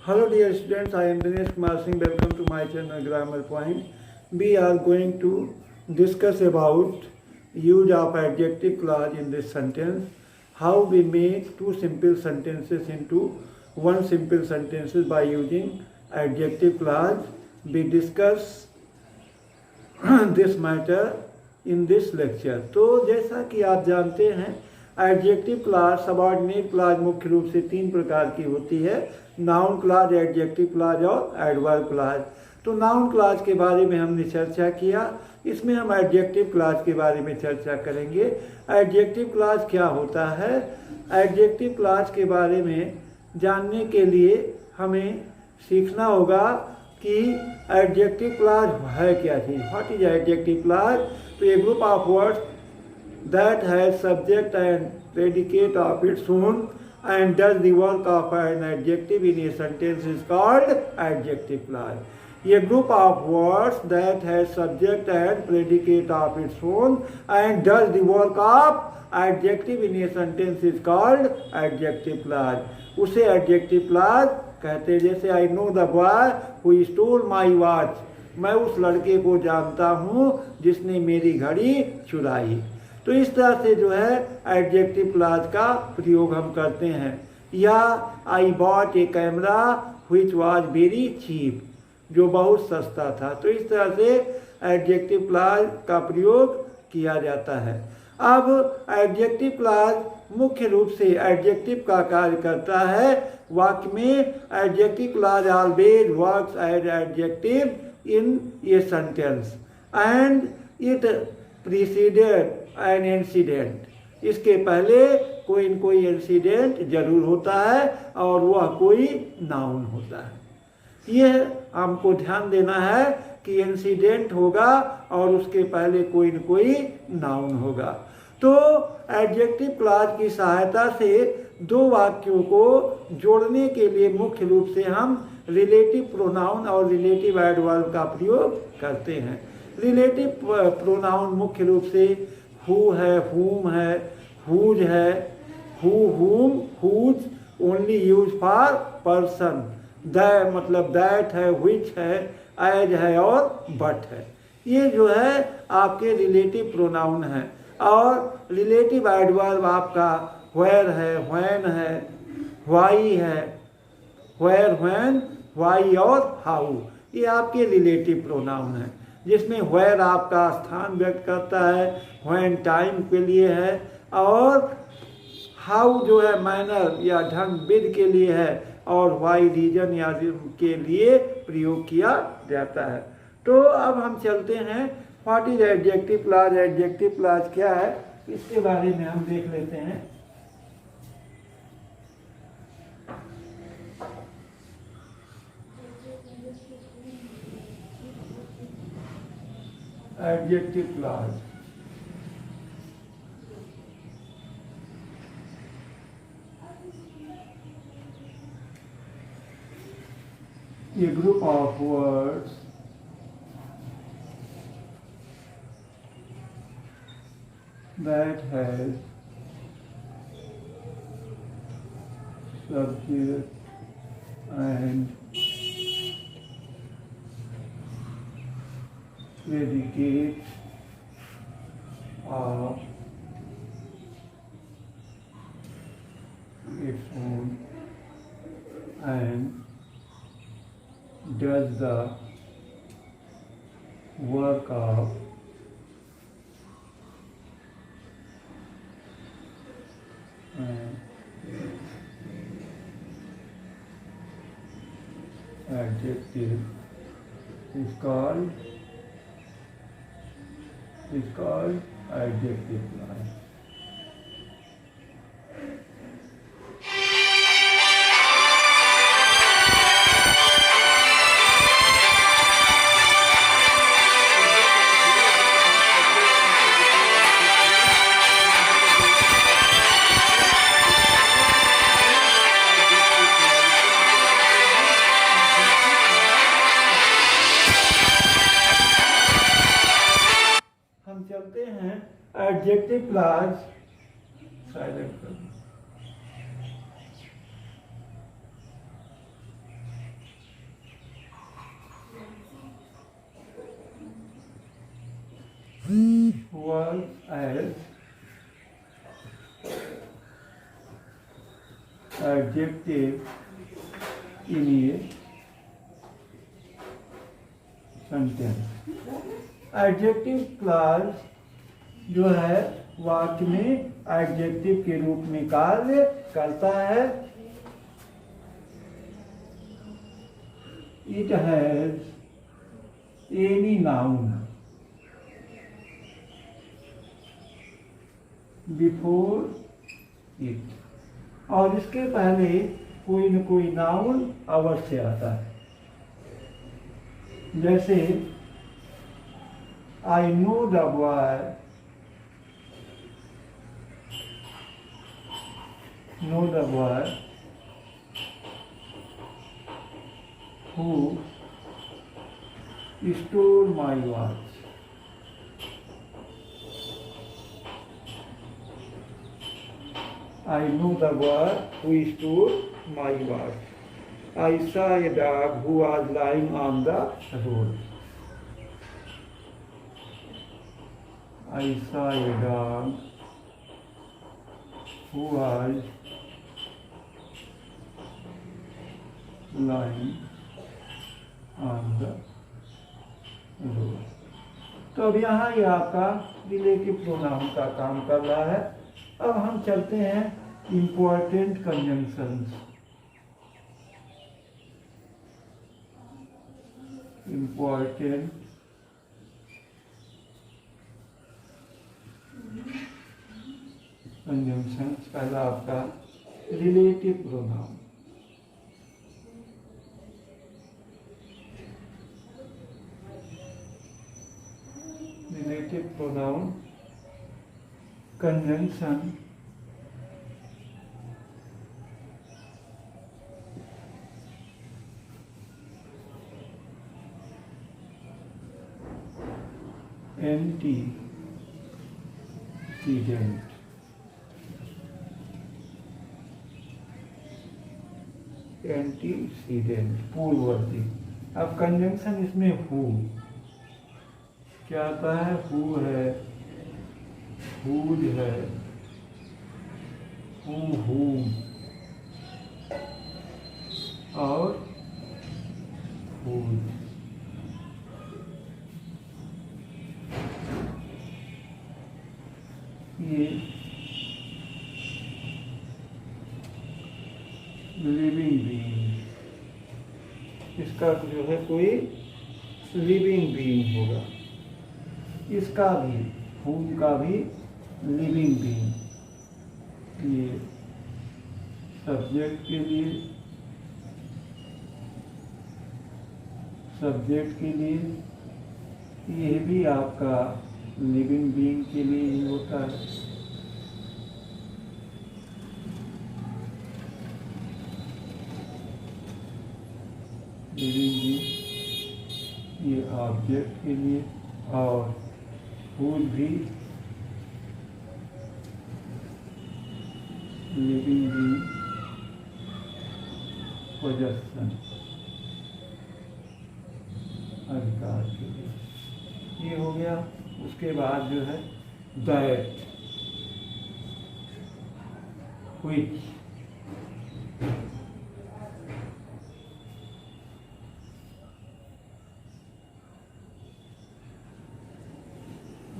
Hello dear students, I am Dinesh Kumar Singh. Welcome to my channel Grammar Point. We are going to discuss about use of adjective clause in this sentence. How we make two simple sentences into one simple sentences by using adjective clause. We discuss this matter in this lecture. तो जैसा कि आप जानते हैं adjective class subordinate class मुख्य रूप से तीन प्रकार की होती है, नाउन क्लास, एडजेक्टिव क्लास और एडवर्ब क्लास। तो नाउन क्लास के बारे में हमने चर्चा किया, इसमें हम एडजेक्टिव क्लास के बारे में चर्चा करेंगे। एडजेक्टिव क्लास क्या होता है? एडजेक्टिव क्लास के बारे में जानने के लिए हमें सीखना होगा कि एडजेक्टिव क्लास है क्या चीज़। What is adjective class? तो a group of words that has subject and predicate of its own and does the work of an adjective in a sentence is called adjective clause. A group of words that has subject and predicate of its own and does the work of adjective in a sentence is called adjective clause. उसे adjective clause कहते हैं। जैसे I know the boy who stole my watch, मैं उस लड़के को जानता हूँ जिसने मेरी घड़ी चुराई। तो इस तरह से जो है एडजेक्टिव क्लाज का प्रयोग हम करते हैं। या I bought a camera which was very cheap, जो बहुत सस्ता था। तो इस तरह से एडजेक्टिव क्लाज का प्रयोग किया जाता है। अब एडजेक्टिव क्लाज मुख्य रूप से एडजेक्टिव का कार्य करता है। वाक्य में adjective clause always works as adjective in a sentence and it preceded an incident. इसके पहले कोई न कोई इंसिडेंट जरूर होता है और वह कोई नाउन होता है। यह हमको ध्यान देना है कि इंसिडेंट होगा और उसके पहले कोई न कोई नाउन होगा। तो एडजेक्टिव क्लाज की सहायता से दो वाक्यों को जोड़ने के लिए मुख्य रूप से हम रिलेटिव प्रोनाउन और रिलेटिव एडवर्ब का प्रयोग करते हैं। रिलेटिव प्रोनाउन मुख्य रूप से हु है, हुम है, हुज है, who, whom, whose only use for person. The मतलब दैट है, व्हिच है, एज है और बट है। ये जो है आपके रिलेटिव प्रोनाउन है। और रिलेटिव एडवर्ब आपका व्हेर है, व्हेन है, व्हाई है, व्हेर, व्हेन, व्हाई और हाउ, ये आपके रिलेटिव प्रोनाउन है। जिसमें व्हेर आपका स्थान व्यक्त करता है, व्हेन टाइम के लिए है और हाउ जो है मैनर या ढंग, विधि के लिए है और व्हाई रीजन या के लिए प्रयोग किया जाता है। तो अब हम चलते हैं what is adjective clause. Adjective clause क्या है इसके बारे में हम देख लेते हैं। Adjective clause. A group of words that has subject and predicate of its own and does the work of adjective is called adjective clause. चलते हैं एडजेक्टिव क्लाज। साइलेंट कर was as adjective in a sentence. Adjective clause जो है वाक्य में adjective के रूप में कार्य करता है। It has any noun before it, और इसके पहले कोई न कोई नाउन अवश्य आता है। जैसे I know the boy who stole my watch. I know the boy who stole my watch. I saw a dog who was lying on the road. I saw a dog who was lying on the road. तो अब यहाँ ये आपका relative pronoun का काम कर रहा है। अब हम चलते हैं इम्पोर्टेंट कंजंक्शंस। Important conjunctions. पहला आपका relative pronoun. Relative pronoun conjunction antecedent. Antecedent पूर्ववर्ती। अब कंजंक्शन इसमें हु क्या आता है? हु है, हुज है, हूम और हुज। ये लिविंग बीइंग, इसका जो है कोई लिविंग बीइंग होगा। इसका भी, हूम का भी लिविंग बीइंग। ये सब्जेक्ट के लिए ये भी आपका लिविंग बीइंग के लिए ही होता है। लिविंग बीइंग ये ऑब्जेक्ट के लिए, और फूल भी लिविंग बीइंग पोजेशन अधिकार के लिए। ये हो गया। उसके बाद जो है that, which,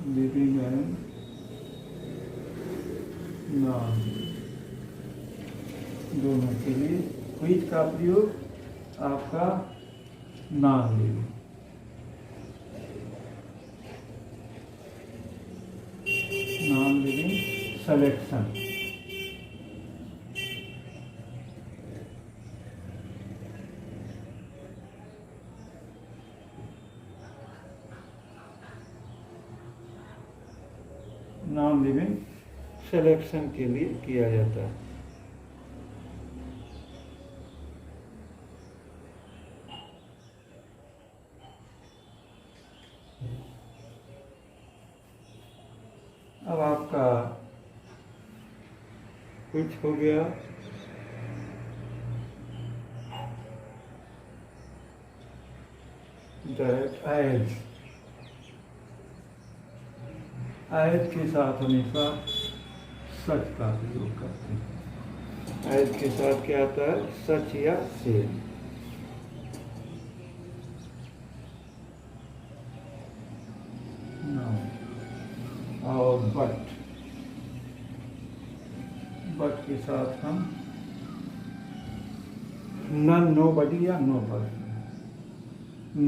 living and non दोनों के लिए व्हिच का प्रयोग आपका non living. Non living selection. Non living selection के लिए किया जाता है। अब आपका कुछ हो गया। दैट एज एज के साथ हमेशा सच का प्रयोग करते हैं। एज के साथ क्या आता है? सच या सेम। और बट के साथ हम नन, नोबडी या नो पर्सन।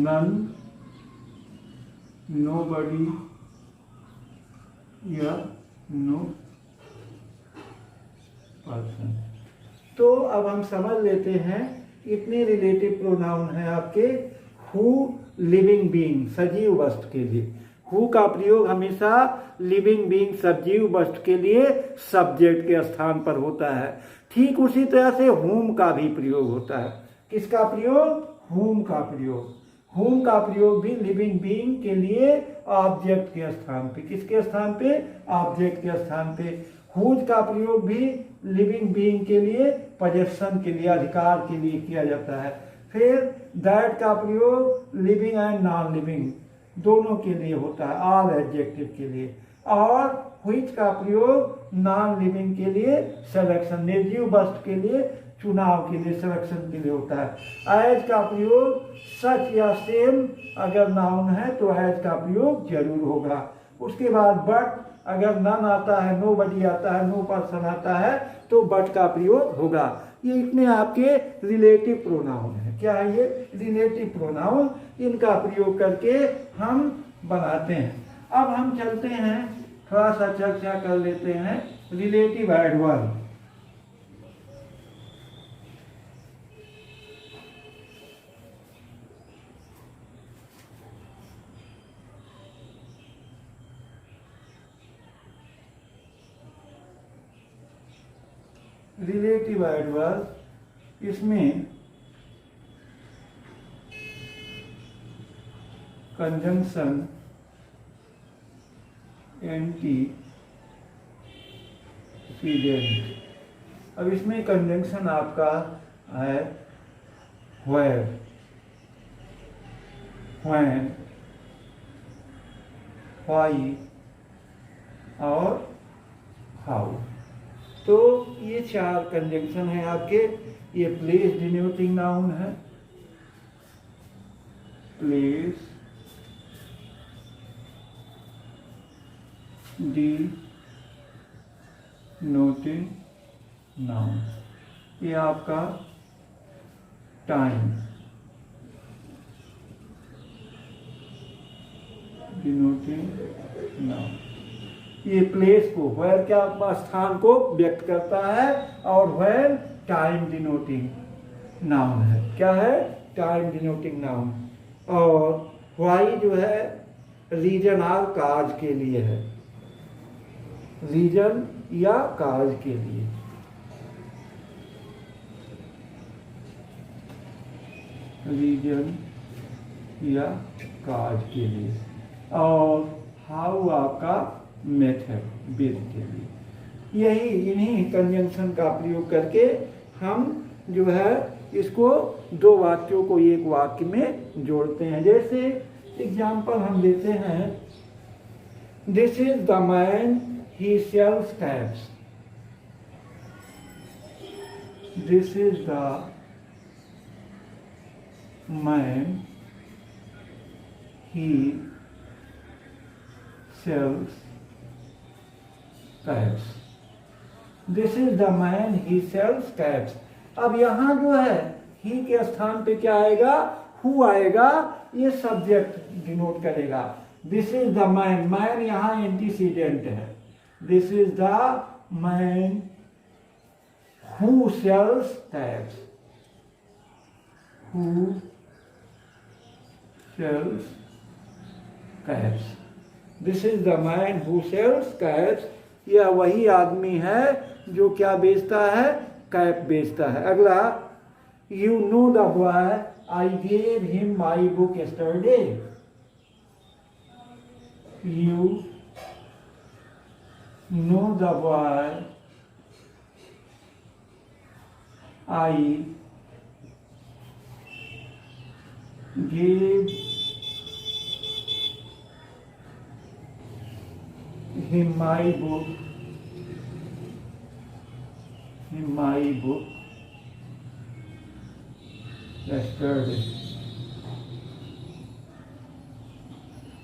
नन, नोबडी या नो पर्सन। तो अब हम समझ लेते हैं इतने रिलेटिव प्रोनाउन हैं आपके हु, लिविंग बीइंग, सजीव वस्तु के लिए। हु का प्रयोग हमेशा लिविंग बीइंग, सजीव वस्तु के लिए सब्जेक्ट के स्थान पर होता है। ठीक उसी तरह से हुम का भी प्रयोग होता है। किसका प्रयोग? हुम का प्रयोग। हुम का प्रयोग भी लिविंग बीइंग के लिए ऑब्जेक्ट के स्थान पे। किसके स्थान पे? ऑब्जेक्ट के स्थान पे। हुज का प्रयोग भी लिविंग बीइंग के लिए, पोजेशन के लिए, अधिकार के लिए किया जाता है। फिर दैट का प्रयोग लिविंग एंड नॉन लिविंग दोनों के लिए होता है, ऑल एडजेक्टिव के लिए। और व्हिच का प्रयोग नॉन लिविंग के लिए, सिलेक्शन, निर्जीव वस्तु के लिए, चुनाव के लिए, सिलेक्शन के लिए होता है। एज का प्रयोग सच या सेम अगर नाउन है तो एज का प्रयोग जरूर होगा। उसके बाद बट, अगर नन आता है, नोबडी आता है, नो पर्सन आता है तो बट का प्रयोग होगा। ये इतने आपके रिलेटिव प्रोनाउन है। क्या है ये? Relative pronoun. इनका प्रयोग करके हम बनाते हैं। अब हम चलते हैं, थोड़ा सा चर्चा कर लेते हैं रिलेटिव एडवर्ब। रिलेटिव एडवर्ब, इसमें कंजंक्शन, एंटीसीडेंट। अब इसमें कंजंक्शन आपका है व्हेर, व्हेन, व्हाई और हाउ। तो ये चार कंजंक्शन है आपके। ये प्लेस डिनोटिंग नाउन है, प्लेस डिनोटिंग नाउन। ये आपका टाइम डिनोटिंग नाउन। ये प्लेस को, वेयर क्या स्थान को व्यक्त करता है, और वेयर टाइम डिनोटिंग नाउन है। क्या है? Time denoting noun. और व्हाई जो है रीजन और काज के लिए है, रीजन या काज के लिए। रीजन या काज के लिए। और हाउ आपका मेथड, विधि के लिए। यही इन्हीं कंजंक्शन का प्रयोग करके हम जो है इसको दो वाक्यों को एक वाक्य में जोड़ते हैं। जैसे एग्जाम्पल हम देते हैं, this is the man he sells caps. This is the man he sells caps. This is the man he sells caps. अब यहां जो है ही के स्थान पे क्या आएगा? हु आएगा। ये सब्जेक्ट डिनोट करेगा। This is the man, man यहां एंटीसीडेंट है। This is the man who sells caps, who sells caps. This is the man who sells caps. यह वही आदमी है जो क्या बेचता है? कैप बेचता है। अगला, you know the boy I gave him my book yesterday. You know the boy I gave him my book yesterday.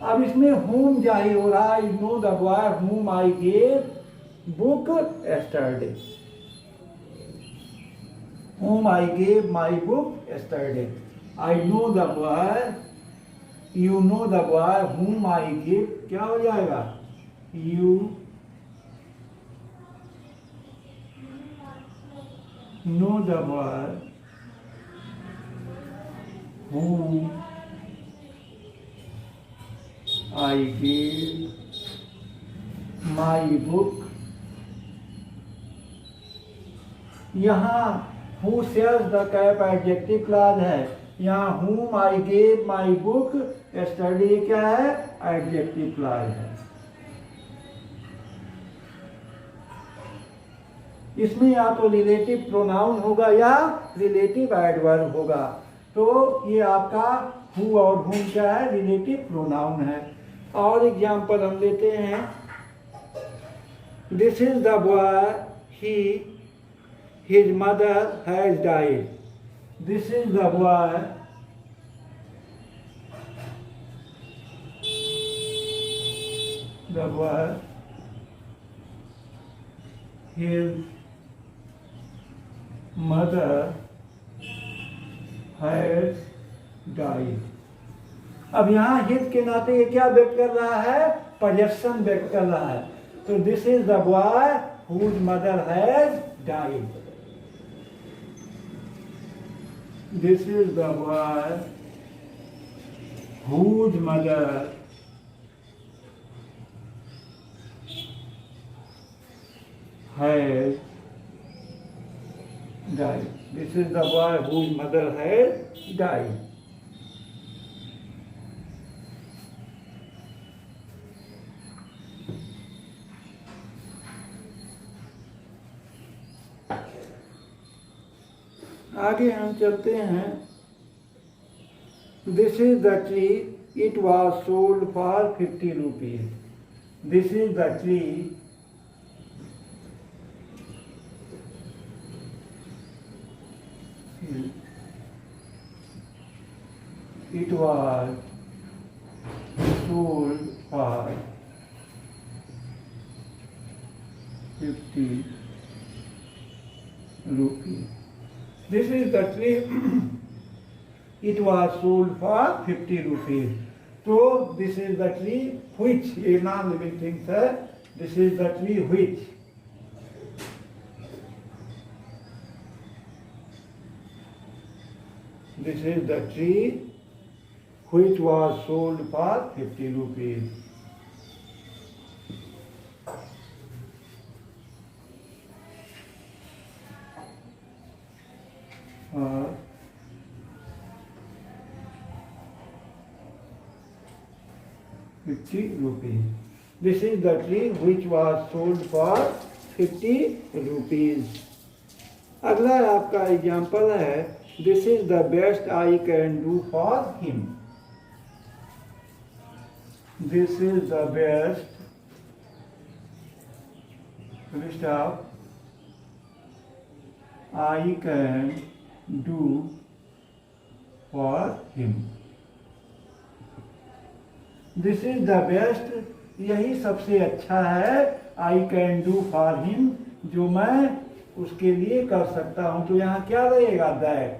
अब इसमें whom जाहिर हो रहा है. I know the boy whom I gave book yesterday. Whom I gave my book yesterday. I know the boy. You know the boy whom I gave. क्या हो जाएगा? You know the boy whom I gave my book. यहाँ who sells the cap adjective clause है. यहाँ whom I gave my book yesterday क्या है? adjective clause है. इसमें या तो रिलेटिव प्रोनाउन होगा या रिलेटिव एडवर्ब होगा. तो ये आपका who और whom क्या है? रिलेटिव प्रोनाउन है. और एग्जाम्पल हम लेते हैं. This is the boy his mother has died. This is the boy his mother has died. अब यहाँ हित के नाते ये क्या व्यक्त कर रहा है? पोजेशन व्यक्त कर रहा है. तो this is the boy whose mother has died. This is the boy whose mother has died. This is the boy whose mother has died. आगे हम चलते हैं. This is the tree it was sold for 50 rupees. This is the tree it was sold for 50 rupees. This is the tree. It was sold for 50 rupees. So this is the tree which, ये non-living things है. This is the tree which. This is the tree which was sold for 50 rupees. और 50 rupees. This is the tree which was sold for 50 rupees. अगला आपका example है. This is the best I can do for him. This is the best. Full stop. I can do for him. This is the best. यही सबसे अच्छा है. I can do for him. जो मैं उसके लिए कर सकता हूँ. तो यहाँ क्या रहेगा? That.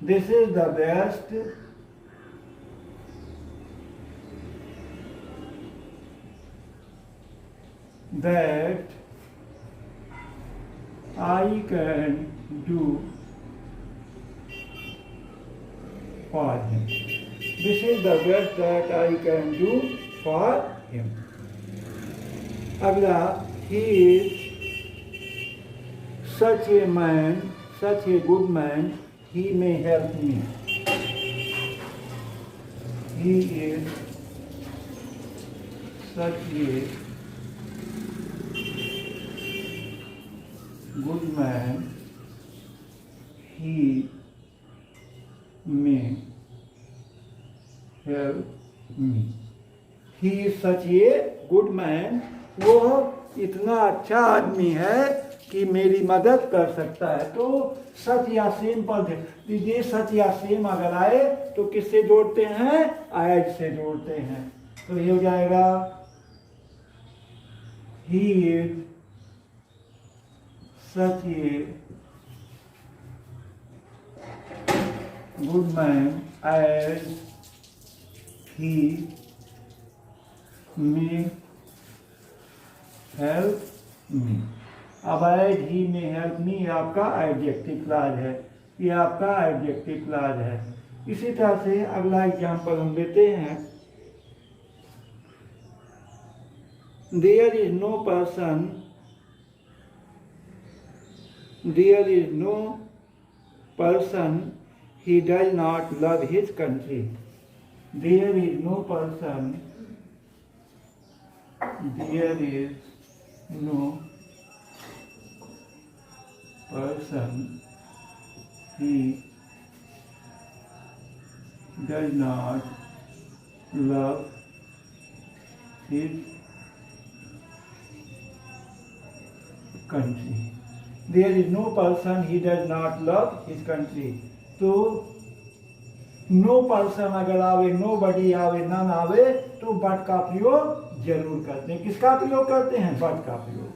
This is the best. That I can do for him. This is the best that I can do for him. अगला, he is such a man, such a good man, he may help me. He is such a good man, he may help me. He is such a good man, वो इतना अच्छा आदमी है कि मेरी मदद कर सकता है। तो सच या सेम पर दीजिए, सच या सेम अगर आए तो किससे जोड़ते हैं? एज से जोड़ते हैं। तो ये हो जाएगा he is such a good man as he may help me. अब एज ही मे हेल्प मी आपका एडजेक्टिव क्लॉज है, ये आपका एडजेक्टिव क्लॉज है। इसी तरह से अगला एग्जाम्पल हम लेते हैं। There is no person, there is no person he does not love his country. There is no person, there is no person he does not love his country. There is no person he does not love his country. तो no person अगर आवे, no बडी आवे, none आवे, तो but का प्रयोग जरूर करते हैं। किसका प्रयोग करते हैं? बट का प्रयोग।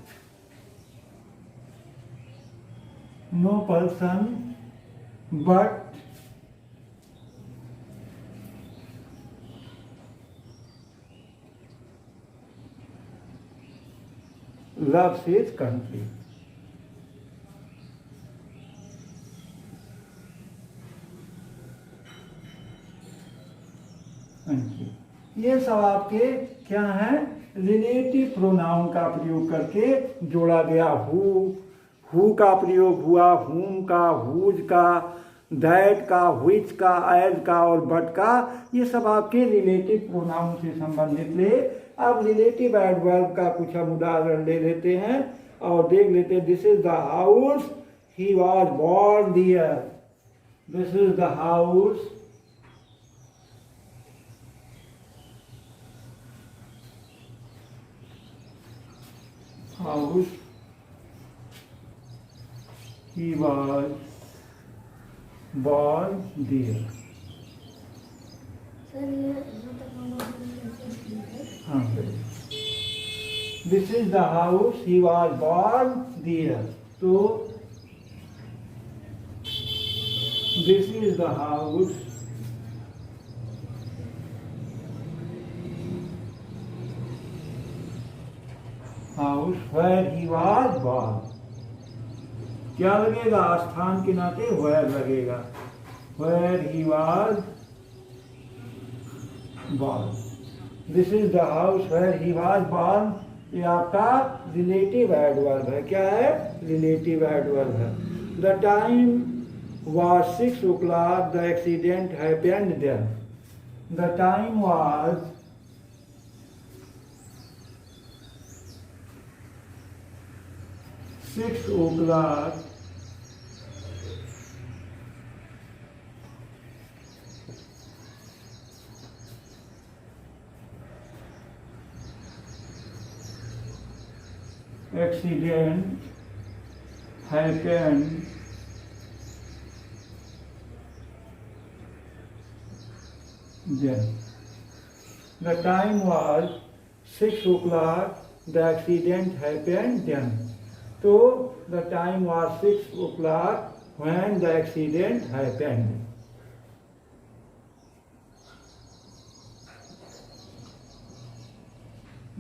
No person but loves his country. ये सब आपके क्या है? रिलेटिव प्रोनाउन का प्रयोग करके जोड़ा गया। हु का प्रयोग हुआ, हुम का, हुज का, दैट का, व्हिच का, एज का और बट का, ये सब आपके रिलेटिव प्रोनाउन से संबंधित ले। अब रिलेटिव एडवर्ब का कुछ हम उदाहरण ले लेते हैं और देख लेते हैं। This is the house he was born there. This is the house house he was born there. This is the house he was born there. So this is the house where he was born. क्या लगेगा? स्थान के नाते where लगेगा। where he was born. This is the house where he was born. ये आपका relative adverb है। क्या है? रिलेटिव एडवर्ब है। The time was 6 o'clock. The accident happened then. The time was 6 o'clock. Accident happened then. The time was 6 o'clock. The accident happened then. So the time was 6 o'clock when the accident happened.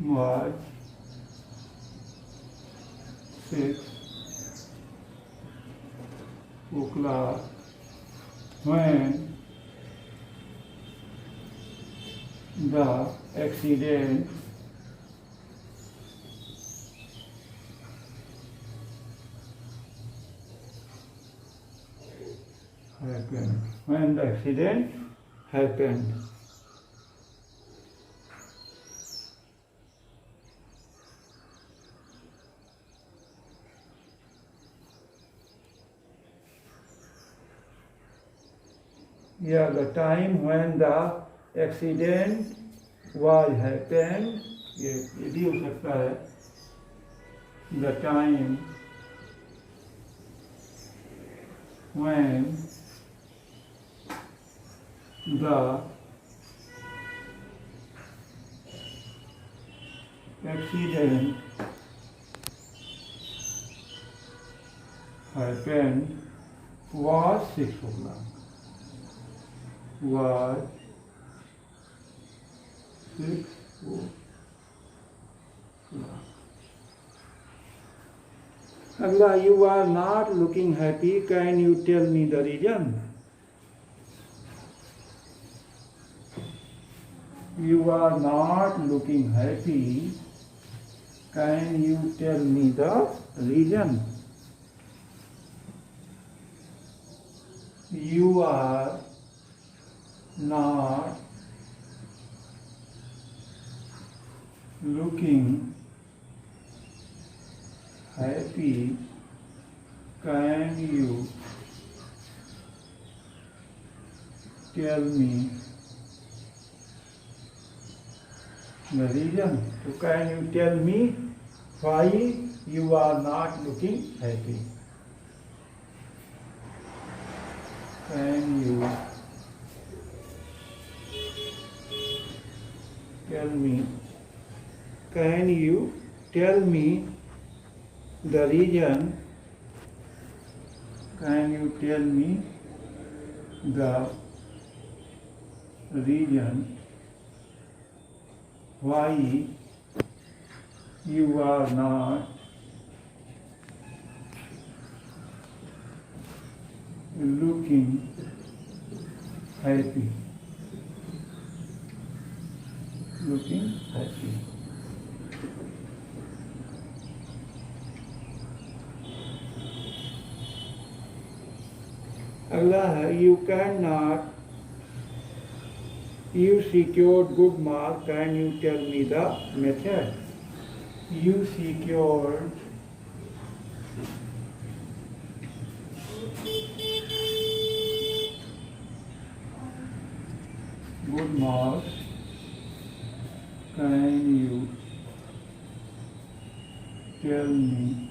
Was 6 o'clock when the accident happened. When the accident happened. Yeah, the time when the accident was happened, ये भी हो सकता है, the time when the accident happened was 6 o'clock. Was 6 o'clock. अगला, you are not looking happy. Can you tell me the reason? You are not looking happy. Can you tell me the reason? You are not looking happy. Can you tell me the reason? So can you tell me why you are not looking happy? Can you tell me? Can you tell me the reason? Can you tell me the reason why you are not looking happy? Looking happy. अगला है, you cannot, you secured good mark. Can you tell me the method? You secured good marks. Can you tell me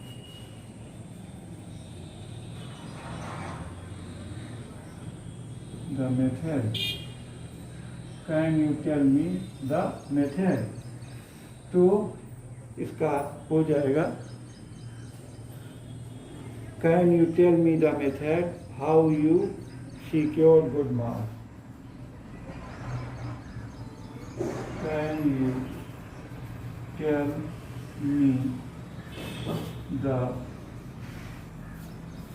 the method? Can you tell me the method? तो इसका हो जाएगा, Can you tell me the method how you secure good marks? Can you tell me the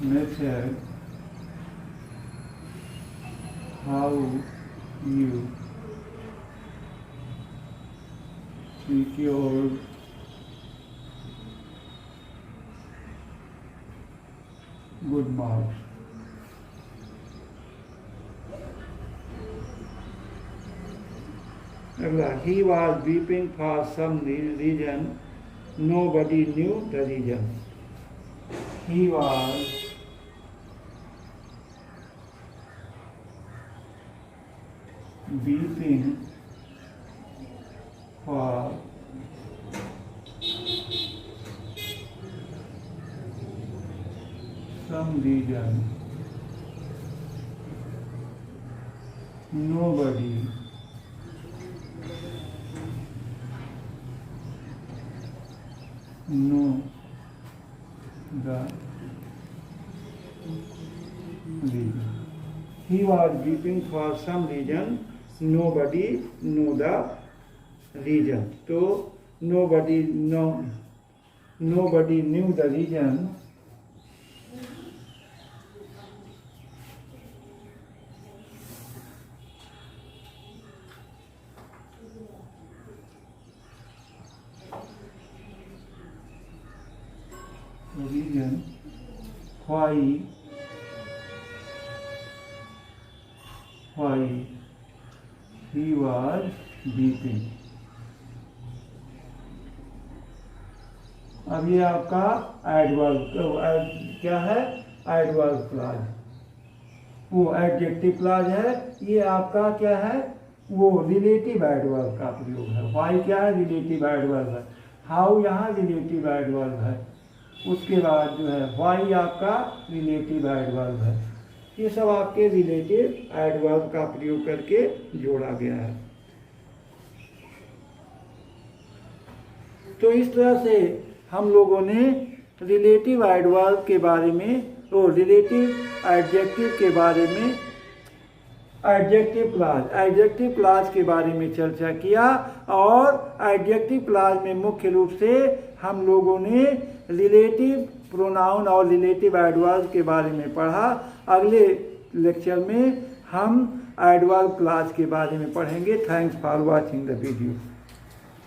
method how you secure good marks? He was weeping for some reason. Nobody knew the reason. He was weeping for some reason. Nobody knew the reason. He was weeping for some reason. Nobody knew the reason. So nobody knew the reason. Reason why he was weeping. अब ये आपका adverb क्या है? Adverb clause, वो adjective clause है। ये आपका क्या है? वो रिलेटिव एडवर्ब का प्रयोग है। व्हाई क्या है? रिलेटिव एडवर्ब है। हाउ यहाँ रिलेटिव एडवर्ब है। उसके बाद जो है व्हाई आपका रिलेटिव एडवर्ब है। ये सब आपके रिलेटिव एडवर्ब का प्रयोग करके जोड़ा गया है। तो इस तरह से हम लोगों ने रिलेटिव एडवर्ब के बारे में और रिलेटिव एडजेक्टिव के बारे में एडजेक्टिव क्लास के बारे में चर्चा किया। और एडजेक्टिव क्लास में मुख्य रूप से हम लोगों ने रिलेटिव प्रोनाउन और रिलेटिव एडवर्ब के बारे में पढ़ा। अगले लेक्चर में हम एडवर्ब क्लास के बारे में पढ़ेंगे। Thanks for watching the video.